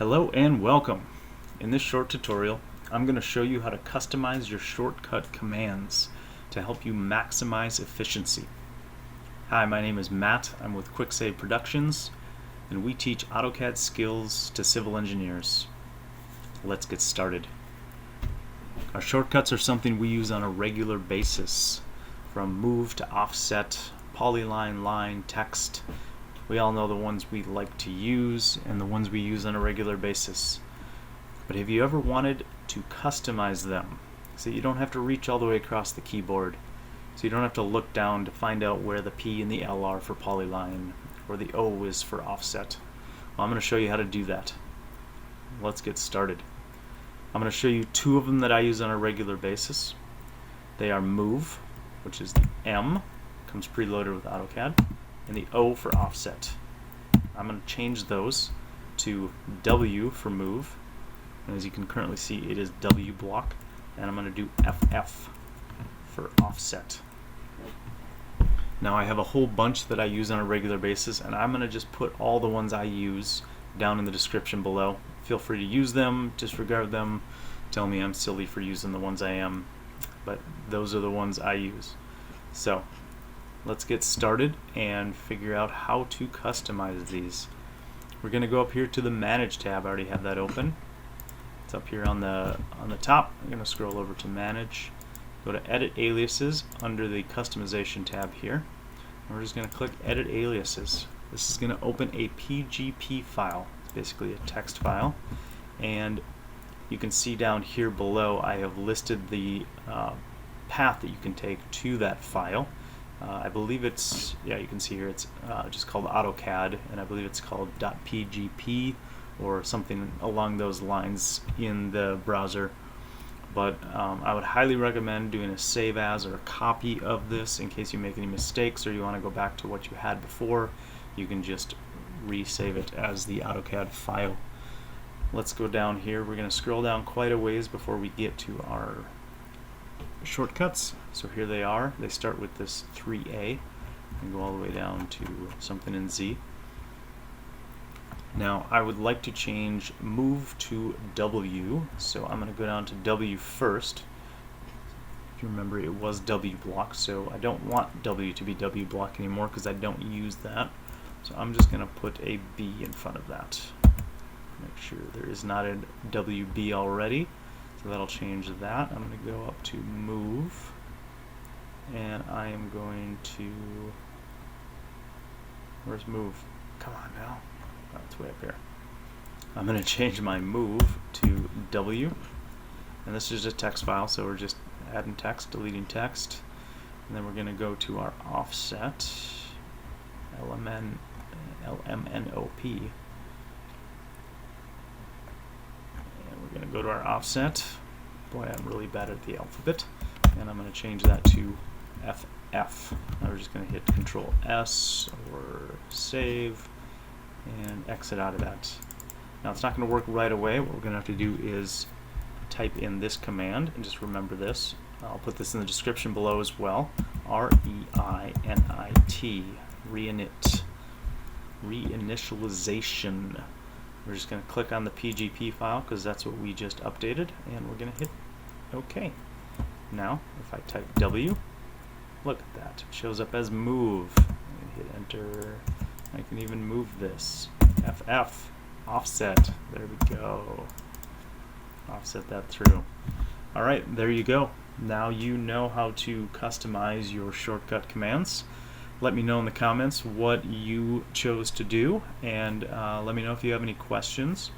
Hello and welcome. In this short tutorial, I'm going to show you how to customize your shortcut commands to help you maximize efficiency. Hi, my name is Matt. I'm with Quick Save Productions, and we teach AutoCAD skills to civil engineers. Let's get started. Our shortcuts are something we use on a regular basis, from move to offset, polyline, line, text. We all know the ones we like to use and the ones we use on a regular basis. But have you ever wanted to customize them so you don't have to reach all the way across the keyboard, so you don't have to look down to find out where the P and the L are for polyline or the O is for offset? Well, I'm going to show you how to do that. Let's get started. I'm going to show you two of them that I use on a regular basis. They are move, which is the M, comes preloaded with AutoCAD, and the O for offset. I'm going to change those to W for move, and as you can currently see, it is W block, and I'm going to do FF for offset. Now I have a whole bunch that I use on a regular basis, and I'm going to just put all the ones I use down in the description below. Feel free to use them, disregard them, tell me I'm silly for using the ones I am, but those are the ones I use. So let's get started and figure out how to customize these. We're going to go up here to the Manage tab. I already have that open. It's up here on the top. I'm going to scroll over to Manage, go to Edit Aliases under the Customization tab here. And we're just going to click Edit Aliases. This is going to open a PGP file. It's basically a text file, and you can see down here below I have listed the path that you can take to that file. I believe it's, yeah, you can see here it's just called AutoCAD, and I believe it's called .pgp or something along those lines in the browser. But I would highly recommend doing a save as or a copy of this in case you make any mistakes or you want to go back to what you had before. You can just resave it as the AutoCAD file. Let's go down here. We're going to scroll down quite a ways before we get to our shortcuts. So here they are. They start with this 3A and go all the way down to something in Z. Now I would like to change move to W, so I'm going to go down to W first. If you remember, it was W block, so I don't want W to be W block anymore because I don't use that. So I'm just going to put a B in front of that. Make sure there is not a WB already. So that'll change that. I'm going to go up to move, and I am going to, where's move? Come on now. Oh, it's way up here. I'm going to change my move to W, and this is a text file, so we're just adding text, deleting text, and then we're going to go to our offset, LMNOP. We're going to go to our offset. Boy, I'm really bad at the alphabet. And I'm going to change that to FF. Now we're just going to hit Control S or save and exit out of that. Now it's not going to work right away. What we're going to have to do is type in this command, and just remember this. I'll put this in the description below as well. R-E-I-N-I-T, re-init, re-initialization. We're just going to click on the PGP file because that's what we just updated, and we're going to hit OK. Now, if I type W, look at that. It shows up as move. Hit enter. I can even move this. FF, offset. There we go. Offset that through. All right, there you go. Now you know how to customize your shortcut commands. Let me know in the comments what you chose to do, and let me know if you have any questions,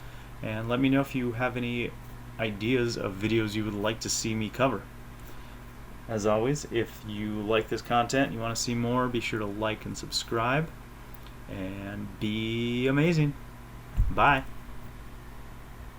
and let me know if you have any ideas of videos you would like to see me cover. As always, if you like this content and you want to see more, be sure to like and subscribe, and be amazing. Bye.